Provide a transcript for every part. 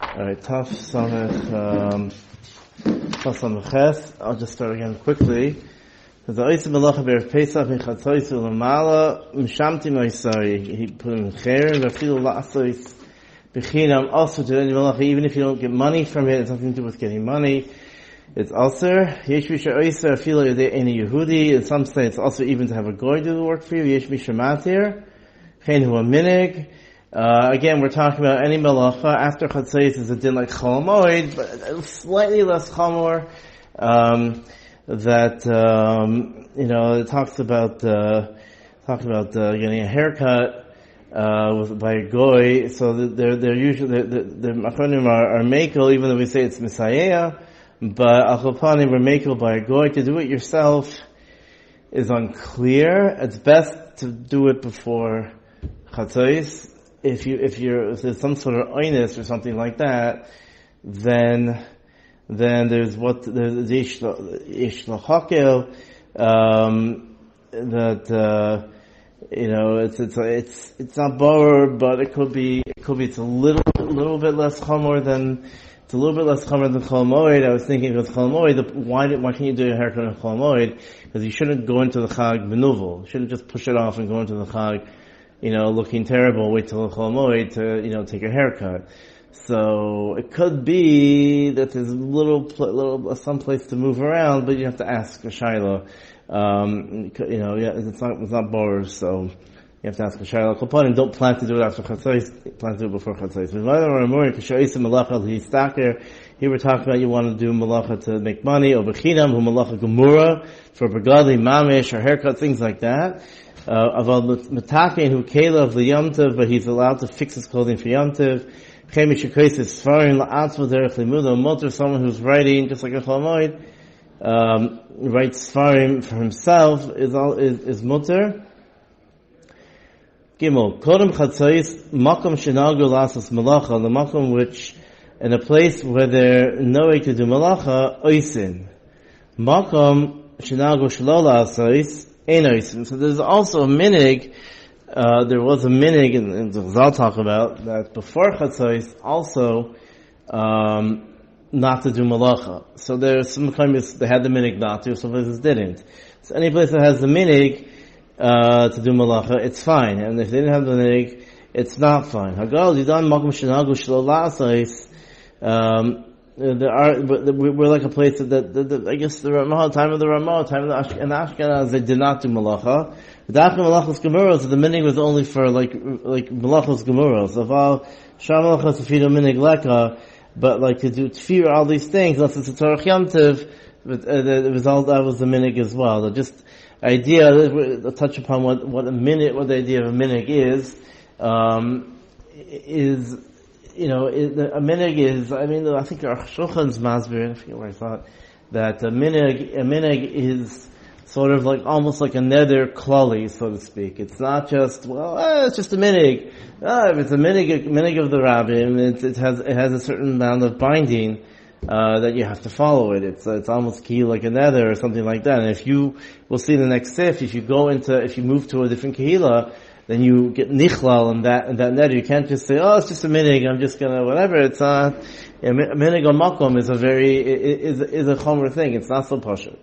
Alright, Taf Samech Ches. I'll just start again quickly. The Oisim Melacha Be'erev Pesach Mechatzois U'Lamala Mishamti Ma'isari. He put him in Cher and Vafilu La'asois B'chinam also to do any Melacha, even if you don't get money from it. It's nothing to do with getting money. It's also Yesh Misha Oiser Afilu Yodei Any Yehudi. In some say it's also even to have a goy do the work for you. Yesh Misha Matir Chen Hu Minig. Again, we're talking about any melacha after chatzos is a din like chol moed, but slightly less chamor. It talks about getting a haircut by a goy. So they're usually the machonim are mekel, even though we say it's misayea, but achopanim we're mekel by a goy. To do it yourself is unclear. It's best to do it before chatzos. If there's some sort of oinus or something like that, then there's the ish lachakel, it's not borrowed, but it's a little bit less chomer than chol moed. I was thinking with chol moed, why can't you do a haircut in chol moed? Because you shouldn't go into the chag benuvel. You shouldn't just push it off and go into the chag, looking terrible, wait till Chol Moed to, take a haircut. So, it could be that there's some place to move around, but you have to ask a shayla. It's not bars, so you have to ask a shayla. Kopanim don't plan to do it after Chatzos, plan to do it before Chatzos. Here we're talking about you want to do malacha to make money, or b'chinam, hu malacha gemura, for begadli, mamish, or haircut, things like that. Aval metakein hu kela of the yomtiv, but he's allowed to fix his clothing for yomtiv. Chemish yekreis is svarin la'atzva derech limuda, motor, someone who's writing, just like a chol moed, writes svarim for himself, is mutter. Gimel, kodem chatzos, makom shenagu lasas malacha, the makom which, in a place where they're knowing to do malacha, oisin. Makom shenagu shelo la'asos, ein oisin. So there's also a minig, there was a minig, and I'll talk about, that before chatzos, also, not to do malacha. So there's some places they had the minig not to, some places didn't. So any place that has the minig, to do malacha, it's fine. And if they didn't have the minig, it's not fine. Hagal, Yidan Makom Shenagu Shelo La'asos, we're like a place that I guess the Ramah, time of the Ashkenaz, they did not do malacha. The Dafka malachos gemuros, the minig was only for like malachos gemuros. Of all sham malachos afido minig leka, but like to do tefir, all these things, unless it's a Torah yomtiv, but the result that was the minig as well. The just idea, to touch upon what the idea of a minig is a minig is, I think our Shulchan's Masbir, I forget where I thought, that a minig is sort of like, almost like a nether klali, so to speak. It's not just, it's just a minig. If it's a minig of the rabbim, it has a certain amount of binding, that you have to follow it. It's almost key like a nether or something like that. And we'll see in the next sif, if you move to a different kehila, then you get nichlal in that nether. You can't just say, it's just a minig, I'm just gonna, whatever. It's a minig on makom is a chomer thing. It's not so pashut,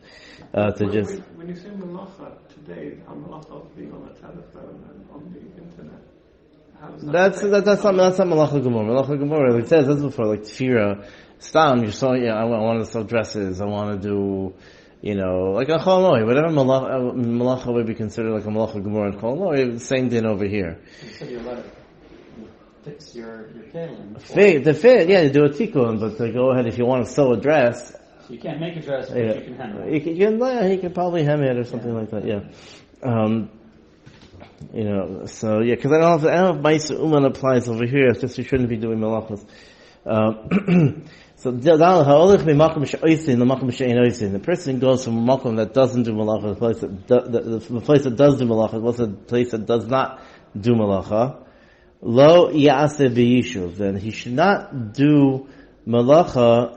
to just. When you say malacha today, how malacha being on the telephone and on the internet, how is that? That's not malacha gemara. Malacha gemara, like it says, that's before, like tefira, stam, I want to sew dresses, I want to do, like a chol moed, whatever malacha would be considered like a malacha gemara and chol moed, same thing over here. You said you let it fix your tailoring. The fit, yeah, you do a tikkun, but to go ahead, if you want to sew a dress. So you can't make a dress, but you can hem it. He can probably hem it or something like that, yeah. So yeah, because I don't know if Maisa Uman applies over here, it's just you shouldn't be doing malachas. So the person goes from a makom that doesn't do malacha to the place that does do malacha. What's the place that does not do malacha? Lo ya'aseh b'yishuv. Then he should not do malacha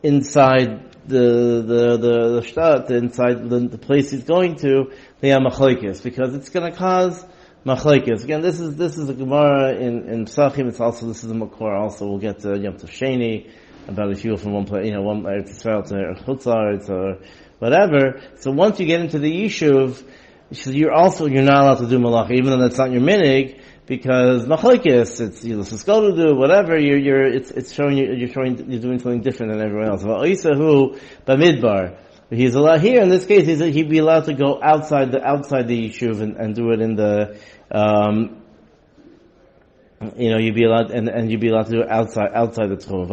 inside the shtat, inside the place he's going to. Because it's going to cause machlekes. Again, this is the Gemara in Pesachim. It's also, this is the Makor also. We'll get to Yom Tov Sheni, about if you go from one place, one Eretz Yisrael to Chutz La'aretz or whatever. So once you get into the Yishuv, you're not allowed to do malacha, even though that's not your minig, because machlekes, it's you're supposed to do whatever. It's showing you're doing something different than everyone else. Va'oisahu b'midbar. He's allowed here in this case. He'd be allowed to go outside the yishuv and do it in the. You'd be allowed and you'd be allowed to do it outside the tchum.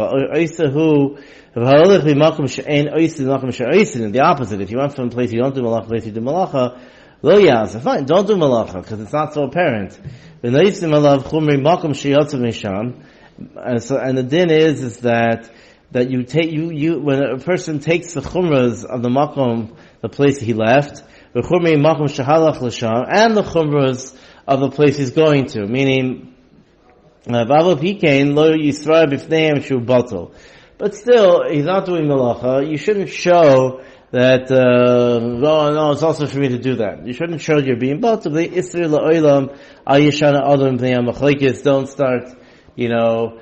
The opposite. If you went from a place you don't do malacha, place you do malacha. Lo yaz, fine, don't do malacha, because it's not so apparent. And the din is that you take, when a person takes the chumras of the makom, the place he left, and the chumras of the place he's going to, meaning, but still, he's not doing malacha. You shouldn't show that, no, it's also for me to do that. You shouldn't show you're being bought. Don't start, doing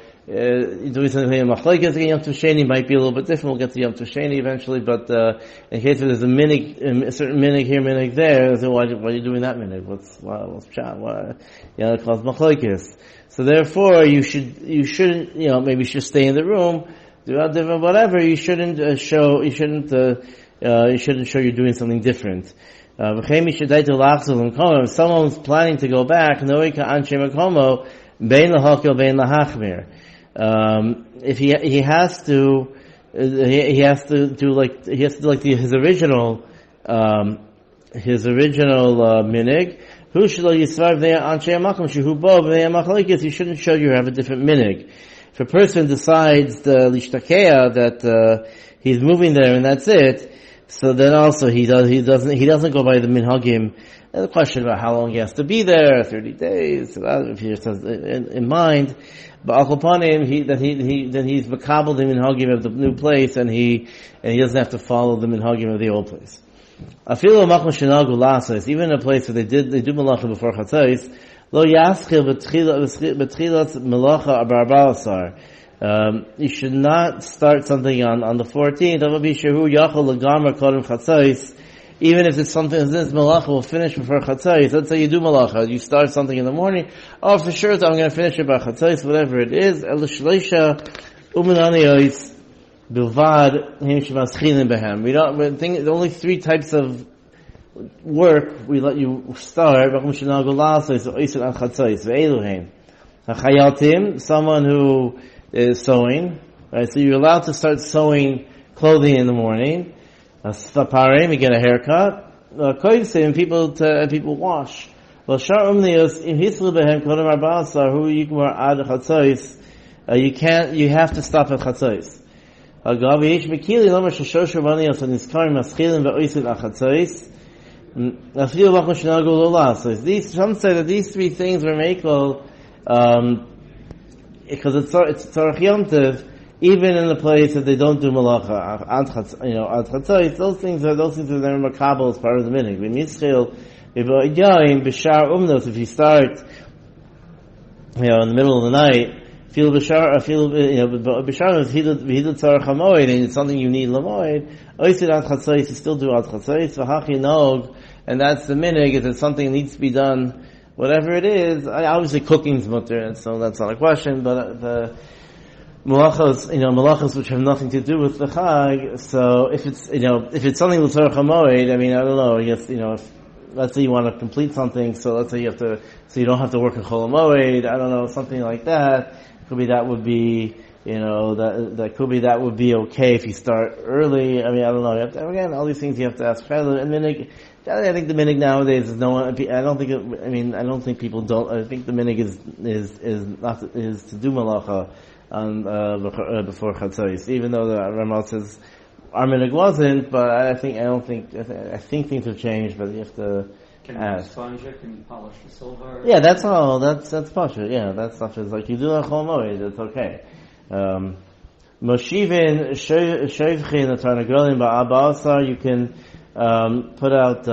something in machlekes. Again, Yom Tov Sheni might be a little bit different. We'll get to Yom Tov Sheni eventually, but, in case there's a certain minig here, minig there, so why are you doing that minig? What's chat? It calls machlekes. So therefore, you shouldn't, maybe you should stay in the room, do different, whatever. You shouldn't show you're doing something different. If someone's planning to go back, if he has to do his original minig. You shouldn't show you have a different minig. If a person decides that he's moving there and that's it, so then also he doesn't go by the minhagim. There's a question about how long he has to be there, 30 days, if he just has in mind. But akopanim, he's makabel the minhagim of the new place, and he doesn't have to follow the minhagim of the old place. Even in a place where they do malacha before chatzos, lo yaschil betchilas malacha b'arba'asar. You should not start something on the 14th. Even if it's something this malacha will finish before chatzos. Let's say you do malacha, you start something in the morning. Oh, for sure, I'm going to finish it by chatzos, whatever it is. Bilvad him shemaschilin behem. The only three types of work we let you start. Someone who is sewing, right? So you're allowed to start sewing clothing in the morning. Svaparim, you get a haircut. Koivsim, people wash. You have to stop at chatzos. Some say that these three things are makel, because it's tzarech Yom Tov, even in the place that they don't do malacha. Ad chatzos, those things are they're makabel as part of the minig. If you start, in the middle of the night, bishar is hidud tzarech hamoed, and it's something you need lamoed. Oisid ad chatzos, you still do ad chatzos. V'hachi nog, and that's the minig. If it's something that needs to be done, whatever it is, obviously cooking's mutter, so that's not a question. But the malachos which have nothing to do with the chag. So if it's something l'tzarech hamoed, I don't know. If let's say you want to complete something, so let's say you don't have to work in chol hamoed. I don't know, something like that. Could be that would be, that would be okay if you start early. I don't know. You have to, again, all these things you have to ask. And minig, I think the minig nowadays is no one. I don't think people don't. I think the minig is to do malacha on before chatzos. Even though the Ramal says our minig wasn't, but I think things have changed. But you have to. Can you sponge it? Can you polish the silver? Yeah, that's all. That's pasha. Yeah, that stuff is like you do a chol moed. It's okay. Moshivin shevchin the tarnagolim ba'abasar. You can put out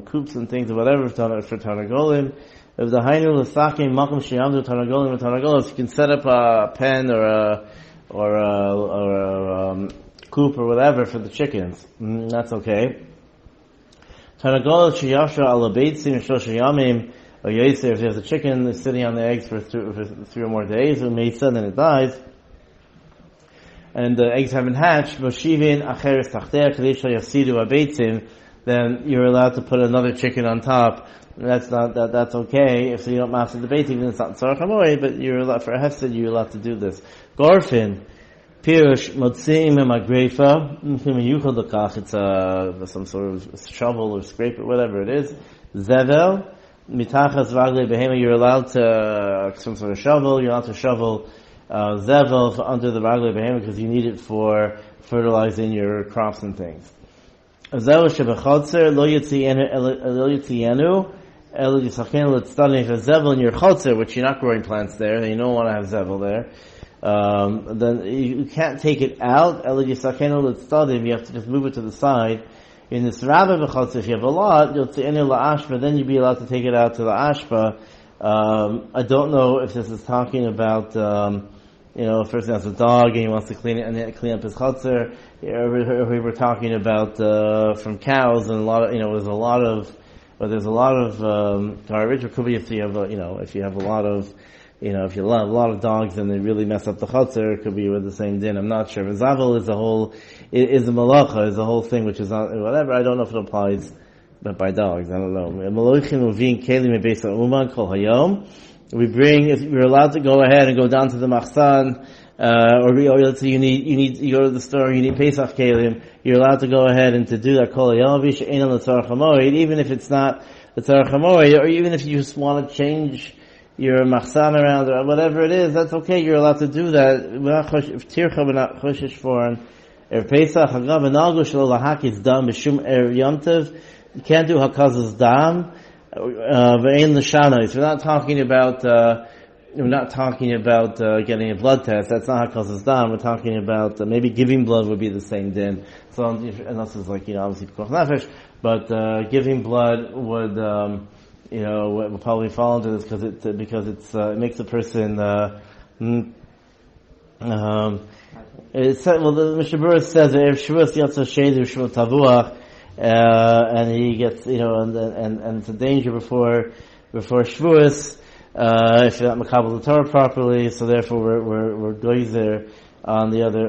coops and things or whatever for Tarnagolim. If the Hainu L'Sakim Makom Sheyamdu Tarnagolim and Tarnagolos, you can set up a pen or a coop or whatever for the chickens. That's okay. Tarnagolos Sheyasha Ala Beitzim Shosha Yamim, or Yetzer, if there's a chicken that's sitting on the eggs for 3 or more days, or Meitza, then it dies, and the eggs haven't hatched, Moshivin Acheres Tachter Kadesha Yasidu Abeitzim, then you're allowed to put another chicken on top. That's okay. If you don't master the beitzim, then it's not tzarech hamoed, but you're allowed, for a hefsed, you're allowed to do this. Gorfin, Pirush, Motziim Magrefa, it's some sort of shovel or scraper, whatever it is. Zevel, Mitachas Ragle Behema, you're allowed to, some sort of shovel, you're allowed to shovel, Zevel under the Ragle Behema because you need it for fertilizing your crops and things. Zevel Shebechotzer, Lo Yitzienu, El Yisachenu, let's study if there's Zevel in your Chotzer, which you're not growing plants there, and you don't want to have Zevel there. Then you can't take it out. El Yisachenu, let's study, you have to just move it to the side. In this Rabbi Bechotzer, if you have a lot, you'll Yitzienu La'ashpa, then you'd be allowed to take it out to the Ashpa. I don't know if this is talking about, a person has a dog and he wants to clean it and clean up his chutzner. We were talking about from cows and there's a lot of garbage. Or could be if you have a lot of dogs and they really mess up the chutzner, it could be with the same din. I'm not sure. But zavel is a malacha, is the whole thing, which is not whatever. I don't know if it applies. But by dogs, I don't know. We're allowed to go ahead and go down to the machsan, let's say you go to the store, you need Pesach kelim, you're allowed to go ahead and to do that kol hayom, even if it's not the tzarech hamoed, or even if you just want to change your machsan around or whatever it is, that's okay, you're allowed to do that. We're not choshish for Pesach, hagav v'nalgu shelo lahakis dam b'shum yomtev. You can't do hakaz's dam, ve'ein l'shanais. We're not talking about getting a blood test. That's not hakaz's dam. We're talking about maybe giving blood would be the same din. So unless it's obviously pikuach nefesh, but giving blood would would probably fall into this because it makes a person it said, the Mishabura says that if Shavuos Yatsa Sheidu Shavuot Tavuach, and he gets, and it's a danger before Shavuos, if you're not makabel the Torah properly, so therefore we're goyzer on the other,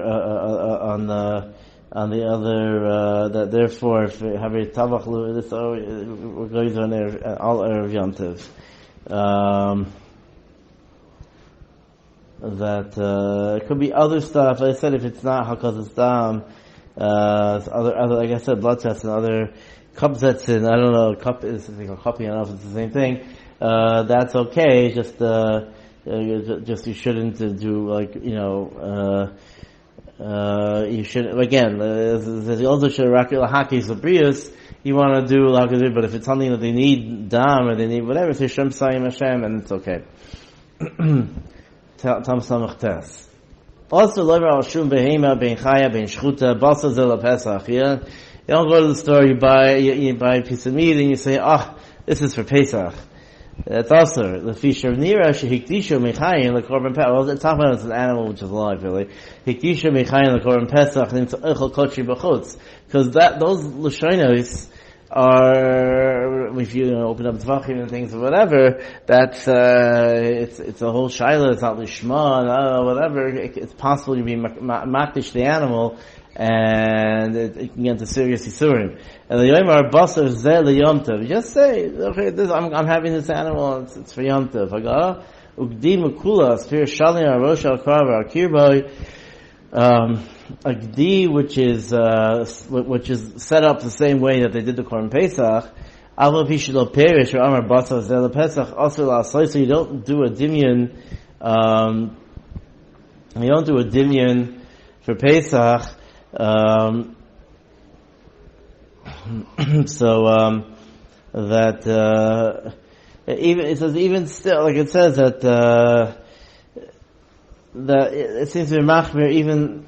that therefore if we have a Tavach, we're goyzer on all Erev Yom Tov. That it could be other stuff. I said if it's not hakazas dam, other like I said, blood tests and other cup sets in. I don't know. Cup is a copy. I don't know if it's the same thing. That's okay. Just you shouldn't do you should again. There's also hakis labrius. You want to do lakazir, but if it's something that they need dam or they need whatever, say Shem Sayim Hashem, and it's okay. Tam Samach Tes. Also, lever al shum behema ben chaya ben shchuta basa zel Pesach. Yeah, you don't go to the store. You buy a piece of meat and you say, this is for Pesach. That's also the fish of nira shehikdisha mechayim the korban Pesach. Well, it's talking about it's an animal which is alive, really. Hikdisha mechayim the korban Pesach and it's echol kochi b'chutz, because those lashonos are, if you open up Tvachim and things or whatever, that's it's a whole shaila. It's not lishma, whatever. It's possible to be makdish the animal, and it can get into serious yisurim. And the Yomar basar zeh leyom tov. You just say, okay, I'm having this animal. It's for yom tov. Hagah ugdim ukula sphere shalim arosh al karav al kirboy. A gdi which is set up the same way that they did the Korban Pesach, Alva Pishilo Perish or Amar Basa Zel Pesach also la so you don't do a dimyon for Pesach, that even it says even still, like it says that it seems to be machmir even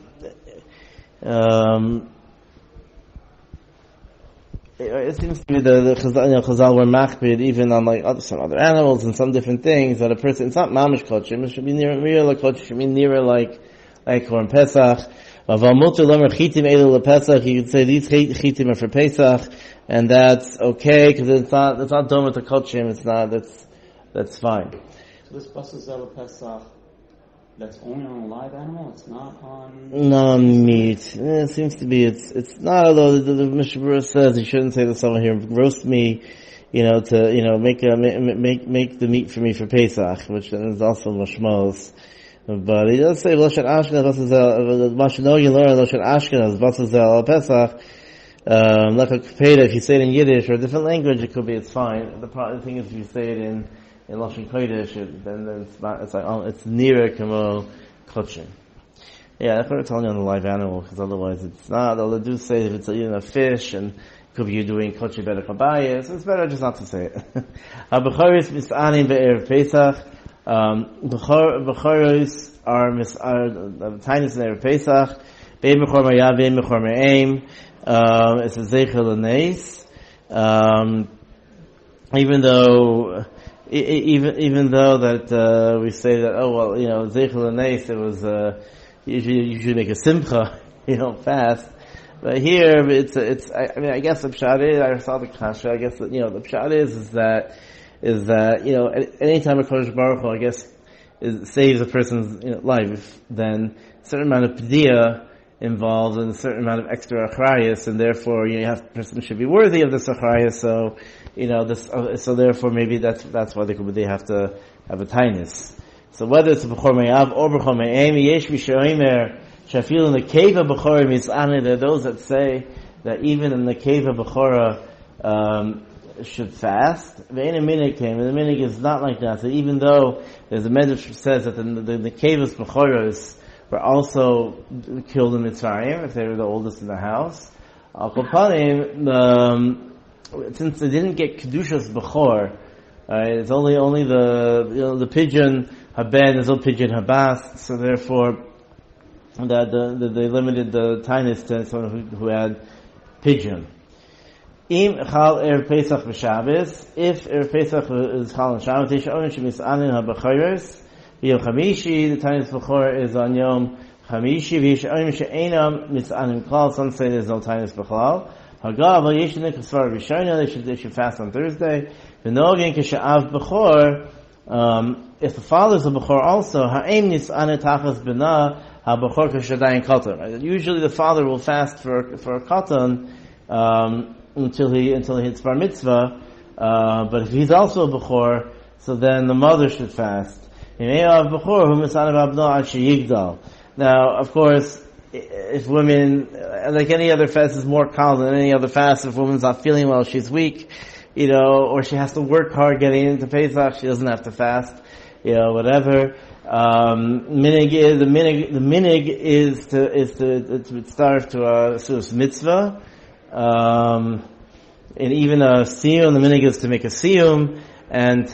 it seems to be the Chazal were machbid even on like some other animals and some different things that a person, it's not mamish kochim, it should be near like kochim, it should be nearer like Korban Pesach. You could say these chitim are for Pesach, and that's okay, because it's not done with the kochim, that's fine. So this Basar Pesach, that's only on a live animal, it's not on... Non-meat. It seems to be, it's not, although the Mishnah says you shouldn't say to someone here, roast me, make the meat for me for Pesach, which is also mashmos. But he does say, Loshan Ashkenaz, Mashanogi learn Loshan Ashkenaz, Basar Pesach, like a Kapeda, if you say it in Yiddish or a different language, it could be, it's fine. The thing is, if you say it in Lashon Kodesh, then it's nearer Kamo Kochim. Yeah, that's what we're telling you on the live animal, because otherwise it's not. They'll do say if it's even a fish, and it could be you're doing Kochim better Kabaya, so it's better just not to say it. Bechoros mis'anim be'erev Pesach. Bechoros are tiniest in Erev Pesach. Be'em bechor ma'yav, be'em bechor ma'aim. It's a zeichel l'neis. Even though that we say that zeichel l'neis, it was usually make a simcha, fast. But here I guess the pshat is, I saw the kasha, I guess that the pshat is that anytime a Kodesh Baruch Hu, I guess, saves a person's life, then a certain amount of pediya involved and a certain amount of extra achrayas, and therefore the person should be worthy of this achrayas. So so therefore maybe that's why they have to have a tainus. So whether it's a bechor me'av or bechor me'em, yesh mishoimer shafil in the cave of bechora mis'ane. There are those that say that even in the cave of bechora should fast. Ve'en a minig came, and the minig is not like that. So even though there's a medrash that says that the cave of bechoros were also killed in Mitzrayim if they were the oldest in the house. Al Kopanim, since they didn't get kedushas bechor, it's only the pigeon haben, there's no pigeon habas, so therefore that they limited the tainus to someone who had pigeon. Im chal Erev Pesach v'Shabbos, if Erev Pesach is chal on Shabbos, Tisha Onim shemis'anin ha-bechoros, Yom Chamishi, the tainus bechor is on Yom Chamishi, v'yish Onim she'enam mis'anin klal, some say there's no tainus bechal. Hagav yishenik kasvar rishona, they should fast on Thursday. V'nogin k'sha'av bechor, if the father's a bechor also, ha'em nis'anin tachas b'na, ha-bechor k'shadayin katan. Usually the father will fast for a katan, until he hits bar mitzvah, but if he's also a bechor, so then the mother should fast. Now, of course, if women, like any other fast, is more common than any other fast. If a woman's not feeling well, she's weak, or she has to work hard getting into Pesach, she doesn't have to fast, whatever. Minig is to starve to a sus mitzvah. And even a siyum, the minig is to make a siyum, and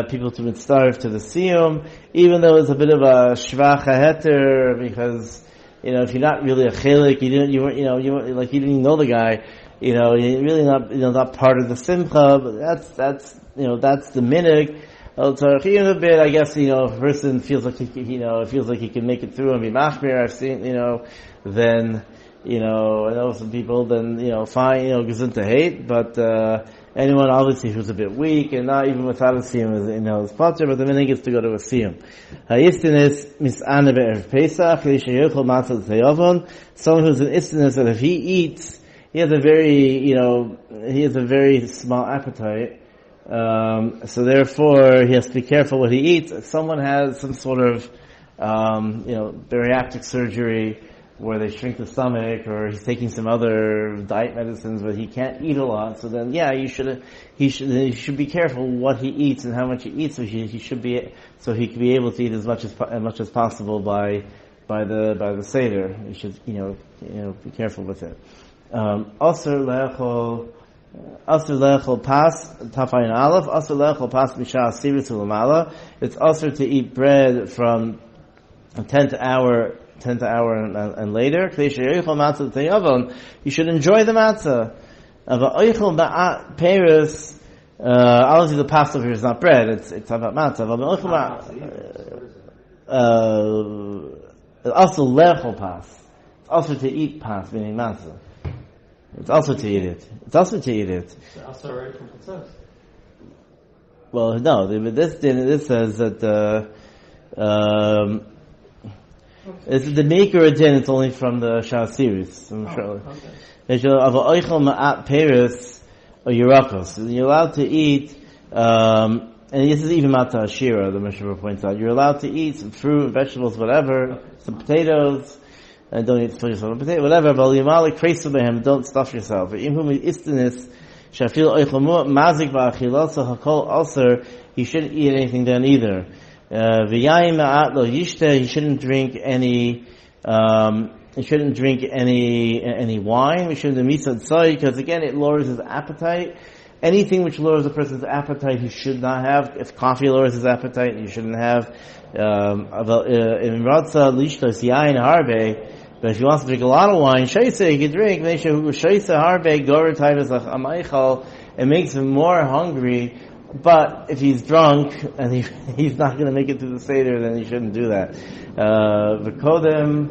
people to starve to the siyum, even though it's a bit of a shvach heter, because if you're not really a chelik, you didn't even know the guy, you're really not part of the simcha. But that's the minig. A bit, I guess, if a person feels like he can make it through and be machmir, I've seen, then, I know some people, then, fine, gesund to hate, but, anyone obviously who's a bit weak, and not even without a siyum is potter, but the minig is to go to a siyum. Ha'istinus mis'ane be'erev Pesach, l'yishayuchel Matza l'tayavon, someone who's an istinus, that if he eats, he has a very small appetite, so therefore he has to be careful what he eats. If someone has some sort of, bariatric surgery, where they shrink the stomach, or he's taking some other diet medicines, but he can't eat a lot. So then, he should be careful what he eats and how much he eats. So he can be able to eat as much as possible by the seder. You should, be careful with it. Aser le'echol pas tafayin aleph. Aser le'echol pas mishah asirus u'lamala. It's aser to eat bread from 10th hour and later. You should enjoy the matzah. Oichel ma'at peres. Obviously, the Passover is not bread; it's about matzah. It's also lechol pas. It's also to eat pas, meaning matzah. It's also to eat it. It's also to eat it. Also already from Pesach. Well, no. This says that this is the maker of din. It's only from the Shah series. Okay. You're allowed to eat, and this is even Matza Ashira, the Mishnah points out. You're allowed to eat some fruit, vegetables, whatever, some potatoes, and don't eat yourself a potato, whatever, but don't stuff yourself. You shouldn't eat anything then either. You shouldn't drink any, he shouldn't drink any wine. We shouldn't do misa tzai, because again it lowers his appetite. Anything which lowers a person's appetite, he should not have. If coffee lowers his appetite, you shouldn't have. In Matza lishtos yain harbe, but if he wants to drink a lot of wine, shaisa he can drink. Shaisa harbe gorer taivas amaichal. It makes him more hungry. But if he's drunk and he's not going to make it to the seder, then he shouldn't do that. V'kodem.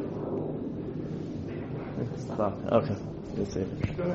Stop. Okay. Let's see.